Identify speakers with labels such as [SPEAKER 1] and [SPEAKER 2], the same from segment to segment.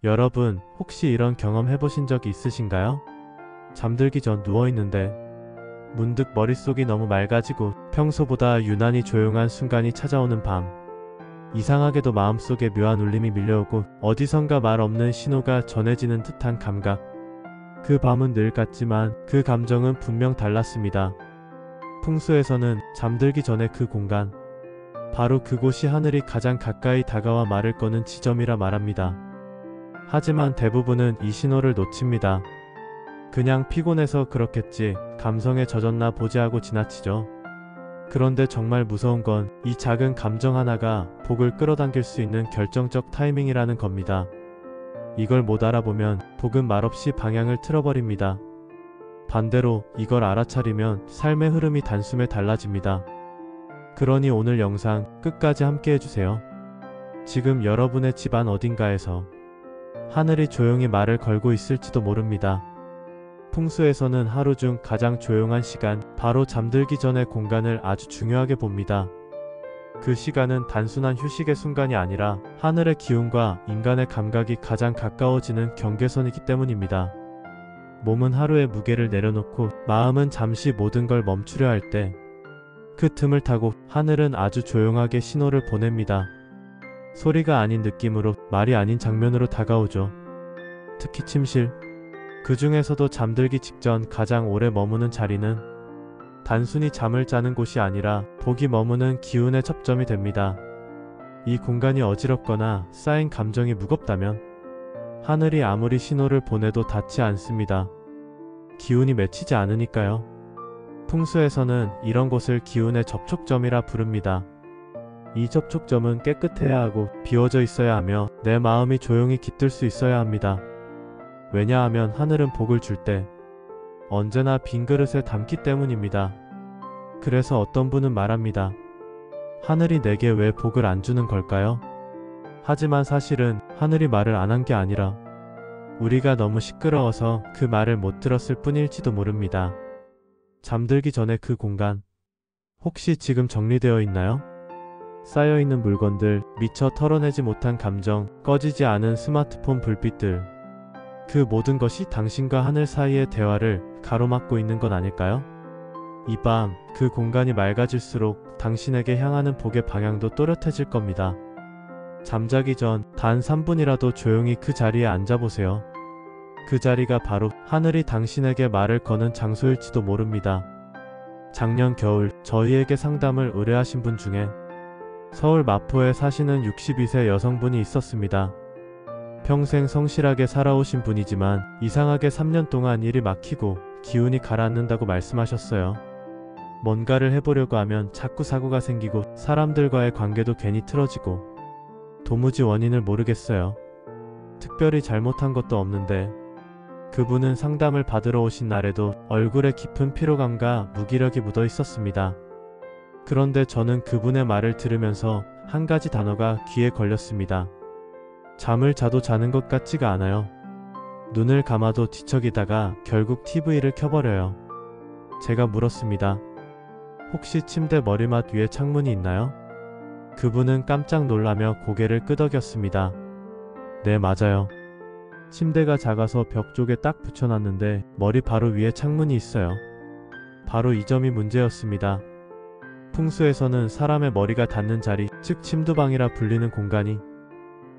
[SPEAKER 1] 여러분, 혹시 이런 경험 해보신 적이 있으신가요? 잠들기 전 누워있는데 문득 머릿속이 너무 맑아지고 평소보다 유난히 조용한 순간이 찾아오는 밤. 이상하게도 마음속에 묘한 울림이 밀려오고 어디선가 말 없는 신호가 전해지는 듯한 감각. 그 밤은 늘 같지만 그 감정은 분명 달랐습니다. 풍수에서는 잠들기 전에 그 공간, 바로 그곳이 하늘이 가장 가까이 다가와 말을 거는 지점이라 말합니다. 하지만 대부분은 이 신호를 놓칩니다. 그냥 피곤해서 그렇겠지, 감성에 젖었나 보지 하고 지나치죠. 그런데 정말 무서운 건 이 작은 감정 하나가 복을 끌어당길 수 있는 결정적 타이밍이라는 겁니다. 이걸 못 알아보면 복은 말없이 방향을 틀어버립니다. 반대로 이걸 알아차리면 삶의 흐름이 단숨에 달라집니다. 그러니 오늘 영상 끝까지 함께 해주세요. 지금 여러분의 집안 어딘가에서 하늘이 조용히 말을 걸고 있을지도 모릅니다. 풍수에서는 하루 중 가장 조용한 시간, 바로 잠들기 전의 공간을 아주 중요하게 봅니다. 그 시간은 단순한 휴식의 순간이 아니라 하늘의 기운과 인간의 감각이 가장 가까워지는 경계선이기 때문입니다. 몸은 하루의 무게를 내려놓고 마음은 잠시 모든 걸 멈추려 할 때, 그 틈을 타고 하늘은 아주 조용하게 신호를 보냅니다. 소리가 아닌 느낌으로, 말이 아닌 장면으로 다가오죠. 특히 침실, 그 중에서도 잠들기 직전 가장 오래 머무는 자리는 단순히 잠을 자는 곳이 아니라 복이 머무는 기운의 접점이 됩니다. 이 공간이 어지럽거나 쌓인 감정이 무겁다면 하늘이 아무리 신호를 보내도 닿지 않습니다. 기운이 맺히지 않으니까요. 풍수에서는 이런 곳을 기운의 접촉점이라 부릅니다. 이 접촉점은 깨끗해야 하고 비워져 있어야 하며 내 마음이 조용히 깃들 수 있어야 합니다. 왜냐하면 하늘은 복을 줄 때 언제나 빈 그릇에 담기 때문입니다. 그래서 어떤 분은 말합니다. 하늘이 내게 왜 복을 안 주는 걸까요? 하지만 사실은 하늘이 말을 안 한 게 아니라 우리가 너무 시끄러워서 그 말을 못 들었을 뿐일지도 모릅니다. 잠들기 전에 그 공간, 혹시 지금 정리되어 있나요? 쌓여있는 물건들, 미처 털어내지 못한 감정, 꺼지지 않은 스마트폰 불빛들, 그 모든 것이 당신과 하늘 사이의 대화를 가로막고 있는 건 아닐까요? 이 밤, 그 공간이 맑아질수록 당신에게 향하는 복의 방향도 또렷해질 겁니다. 잠자기 전 단 3분이라도 조용히 그 자리에 앉아보세요. 그 자리가 바로 하늘이 당신에게 말을 거는 장소일지도 모릅니다. 작년 겨울 저희에게 상담을 의뢰하신 분 중에 서울 마포에 사시는 62세 여성분이 있었습니다. 평생 성실하게 살아오신 분이지만 이상하게 3년 동안 일이 막히고 기운이 가라앉는다고 말씀하셨어요. 뭔가를 해보려고 하면 자꾸 사고가 생기고 사람들과의 관계도 괜히 틀어지고 도무지 원인을 모르겠어요. 특별히 잘못한 것도 없는데 그분은 상담을 받으러 오신 날에도 얼굴에 깊은 피로감과 무기력이 묻어 있었습니다. 그런데 저는 그분의 말을 들으면서 한 가지 단어가 귀에 걸렸습니다. 잠을 자도 자는 것 같지가 않아요. 눈을 감아도 뒤척이다가 결국 TV를 켜버려요. 제가 물었습니다. 혹시 침대 머리맡 위에 창문이 있나요? 그분은 깜짝 놀라며 고개를 끄덕였습니다. 네, 맞아요. 침대가 작아서 벽 쪽에 딱 붙여놨는데 머리 바로 위에 창문이 있어요. 바로 이 점이 문제였습니다. 풍수에서는 사람의 머리가 닿는 자리, 즉 침두방이라 불리는 공간이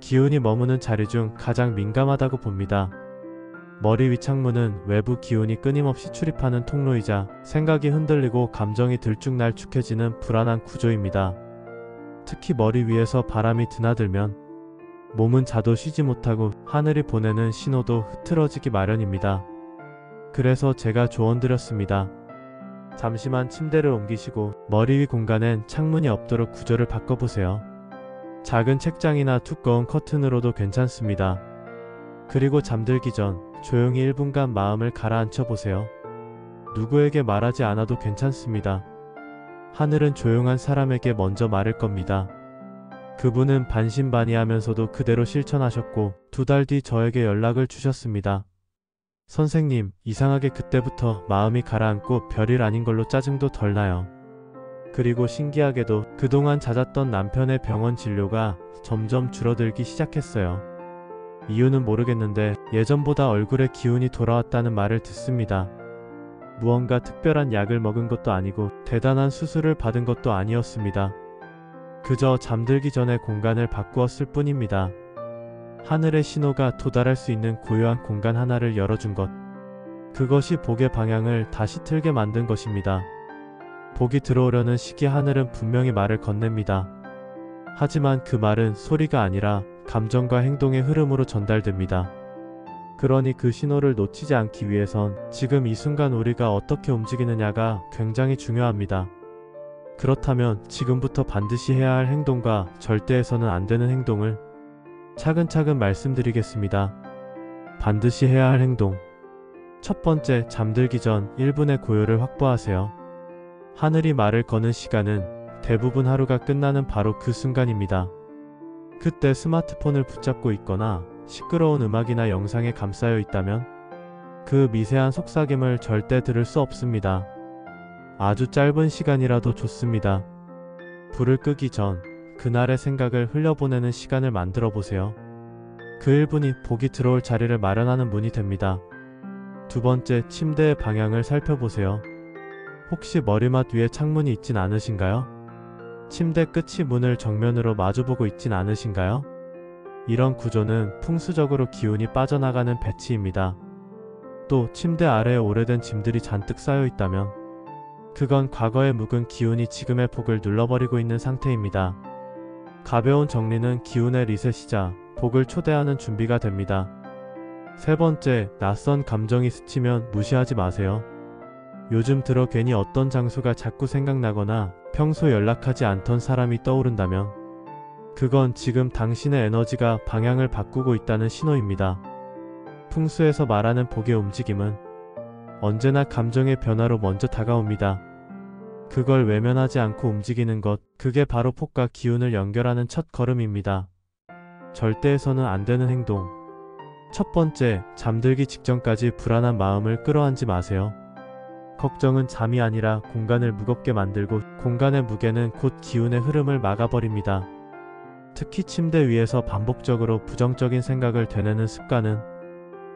[SPEAKER 1] 기운이 머무는 자리 중 가장 민감하다고 봅니다. 머리 위 창문은 외부 기운이 끊임없이 출입하는 통로이자 생각이 흔들리고 감정이 들쭉날쭉해지는 불안한 구조입니다. 특히 머리 위에서 바람이 드나들면 몸은 자도 쉬지 못하고 하늘이 보내는 신호도 흐트러지기 마련입니다. 그래서 제가 조언드렸습니다. 잠시만 침대를 옮기시고 머리 위 공간엔 창문이 없도록 구조를 바꿔보세요. 작은 책장이나 두꺼운 커튼으로도 괜찮습니다. 그리고 잠들기 전 조용히 1분간 마음을 가라앉혀 보세요. 누구에게 말하지 않아도 괜찮습니다. 하늘은 조용한 사람에게 먼저 말할 겁니다. 그분은 반신반의하면서도 그대로 실천하셨고 2달 뒤 저에게 연락을 주셨습니다. 선생님, 이상하게 그때부터 마음이 가라앉고 별일 아닌 걸로 짜증도 덜 나요. 그리고 신기하게도 그동안 잦았던 남편의 병원 진료가 점점 줄어들기 시작했어요. 이유는 모르겠는데 예전보다 얼굴에 기운이 돌아왔다는 말을 듣습니다. 무언가 특별한 약을 먹은 것도 아니고 대단한 수술을 받은 것도 아니었습니다. 그저 잠들기 전에 공간을 바꾸었을 뿐입니다. 하늘의 신호가 도달할 수 있는 고요한 공간 하나를 열어준 것. 그것이 복의 방향을 다시 틀게 만든 것입니다. 복이 들어오려는 시기 하늘은 분명히 말을 건넵니다. 하지만 그 말은 소리가 아니라 감정과 행동의 흐름으로 전달됩니다. 그러니 그 신호를 놓치지 않기 위해선 지금 이 순간 우리가 어떻게 움직이느냐가 굉장히 중요합니다. 그렇다면 지금부터 반드시 해야 할 행동과 절대 해서는 안 되는 행동을 차근차근 말씀드리겠습니다. 반드시 해야 할 행동. 첫 번째, 잠들기 전 1분의 고요를 확보하세요. 하늘이 말을 거는 시간은 대부분 하루가 끝나는 바로 그 순간입니다. 그때 스마트폰을 붙잡고 있거나 시끄러운 음악이나 영상에 감싸여 있다면 그 미세한 속삭임을 절대 들을 수 없습니다. 아주 짧은 시간이라도 좋습니다. 불을 끄기 전 그날의 생각을 흘려보내는 시간을 만들어 보세요. 그 1분이 복이 들어올 자리를 마련하는 문이 됩니다. 두 번째, 침대의 방향을 살펴보세요. 혹시 머리맡 위에 창문이 있진 않으신가요? 침대 끝이 문을 정면으로 마주보고 있진 않으신가요? 이런 구조는 풍수적으로 기운이 빠져나가는 배치입니다. 또 침대 아래에 오래된 짐들이 잔뜩 쌓여 있다면 그건 과거의 묵은 기운이 지금의 복을 눌러버리고 있는 상태입니다. 가벼운 정리는 기운의 리셋이자 복을 초대하는 준비가 됩니다. 세 번째, 낯선 감정이 스치면 무시하지 마세요. 요즘 들어 괜히 어떤 장소가 자꾸 생각나거나 평소 연락하지 않던 사람이 떠오른다면 그건 지금 당신의 에너지가 방향을 바꾸고 있다는 신호입니다. 풍수에서 말하는 복의 움직임은 언제나 감정의 변화로 먼저 다가옵니다. 그걸 외면하지 않고 움직이는 것, 그게 바로 복과 기운을 연결하는 첫 걸음입니다. 절대 해서는 안 되는 행동. 첫 번째, 잠들기 직전까지 불안한 마음을 끌어안지 마세요. 걱정은 잠이 아니라 공간을 무겁게 만들고 공간의 무게는 곧 기운의 흐름을 막아버립니다. 특히 침대 위에서 반복적으로 부정적인 생각을 되뇌는 습관은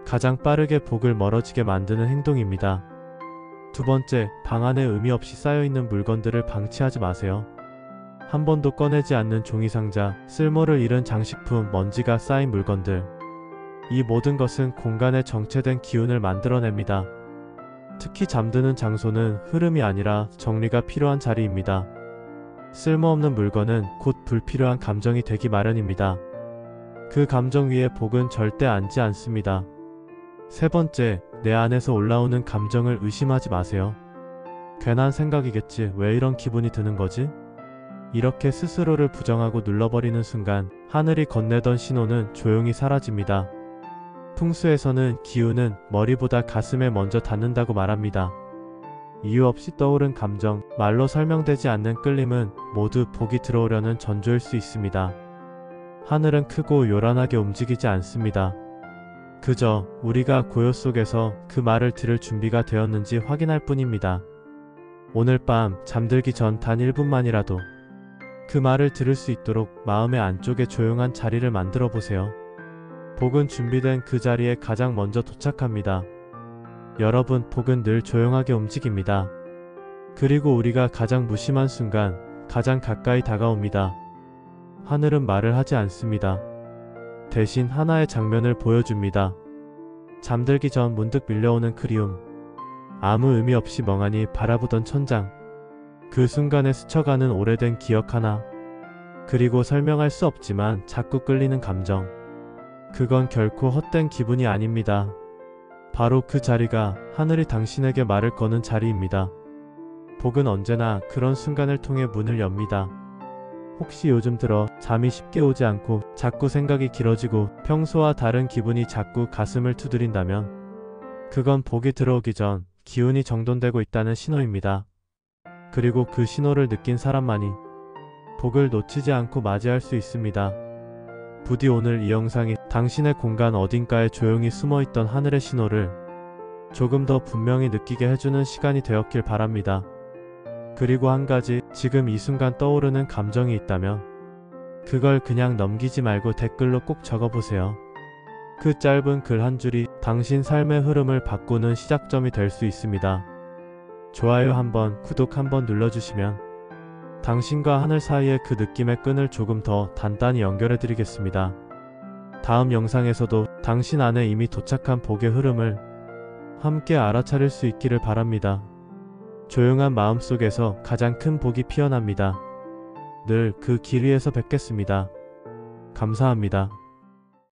[SPEAKER 1] 가장 빠르게 복을 멀어지게 만드는 행동입니다. 두 번째, 방 안에 의미 없이 쌓여있는 물건들을 방치하지 마세요. 한 번도 꺼내지 않는 종이상자, 쓸모를 잃은 장식품, 먼지가 쌓인 물건들. 이 모든 것은 공간에 정체된 기운을 만들어냅니다. 특히 잠드는 장소는 흐름이 아니라 정리가 필요한 자리입니다. 쓸모없는 물건은 곧 불필요한 감정이 되기 마련입니다. 그 감정 위에 복은 절대 앉지 않습니다. 세 번째, 내 안에서 올라오는 감정을 의심하지 마세요. 괜한 생각이겠지, 왜 이런 기분이 드는 거지? 이렇게 스스로를 부정하고 눌러버리는 순간 하늘이 건네던 신호는 조용히 사라집니다. 풍수에서는 기운은 머리보다 가슴에 먼저 닿는다고 말합니다. 이유 없이 떠오른 감정, 말로 설명되지 않는 끌림은 모두 복이 들어오려는 전조일 수 있습니다. 하늘은 크고 요란하게 움직이지 않습니다. 그저 우리가 고요 속에서 그 말을 들을 준비가 되었는지 확인할 뿐입니다. 오늘 밤 잠들기 전 단 1분만이라도 그 말을 들을 수 있도록 마음의 안쪽에 조용한 자리를 만들어 보세요. 복은 준비된 그 자리에 가장 먼저 도착합니다. 여러분, 복은 늘 조용하게 움직입니다. 그리고 우리가 가장 무심한 순간 가장 가까이 다가옵니다. 하늘은 말을 하지 않습니다. 대신 하나의 장면을 보여줍니다. 잠들기 전 문득 밀려오는 그리움. 아무 의미 없이 멍하니 바라보던 천장. 그 순간에 스쳐가는 오래된 기억 하나. 그리고 설명할 수 없지만 자꾸 끌리는 감정. 그건 결코 헛된 기분이 아닙니다. 바로 그 자리가 하늘이 당신에게 말을 거는 자리입니다. 복은 언제나 그런 순간을 통해 문을 엽니다. 혹시 요즘 들어 잠이 쉽게 오지 않고 자꾸 생각이 길어지고 평소와 다른 기분이 자꾸 가슴을 두드린다면 그건 복이 들어오기 전 기운이 정돈되고 있다는 신호입니다. 그리고 그 신호를 느낀 사람만이 복을 놓치지 않고 맞이할 수 있습니다. 부디 오늘 이 영상이 당신의 공간 어딘가에 조용히 숨어있던 하늘의 신호를 조금 더 분명히 느끼게 해주는 시간이 되었길 바랍니다. 그리고 한 가지, 지금 이 순간 떠오르는 감정이 있다면 그걸 그냥 넘기지 말고 댓글로 꼭 적어보세요. 그 짧은 글 한 줄이 당신 삶의 흐름을 바꾸는 시작점이 될 수 있습니다. 좋아요 한번, 구독 한번 눌러주시면 당신과 하늘 사이의 그 느낌의 끈을 조금 더 단단히 연결해 드리겠습니다. 다음 영상에서도 당신 안에 이미 도착한 복의 흐름을 함께 알아차릴 수 있기를 바랍니다. 조용한 마음속에서 가장 큰 복이 피어납니다. 늘 그 길 위에서 뵙겠습니다. 감사합니다.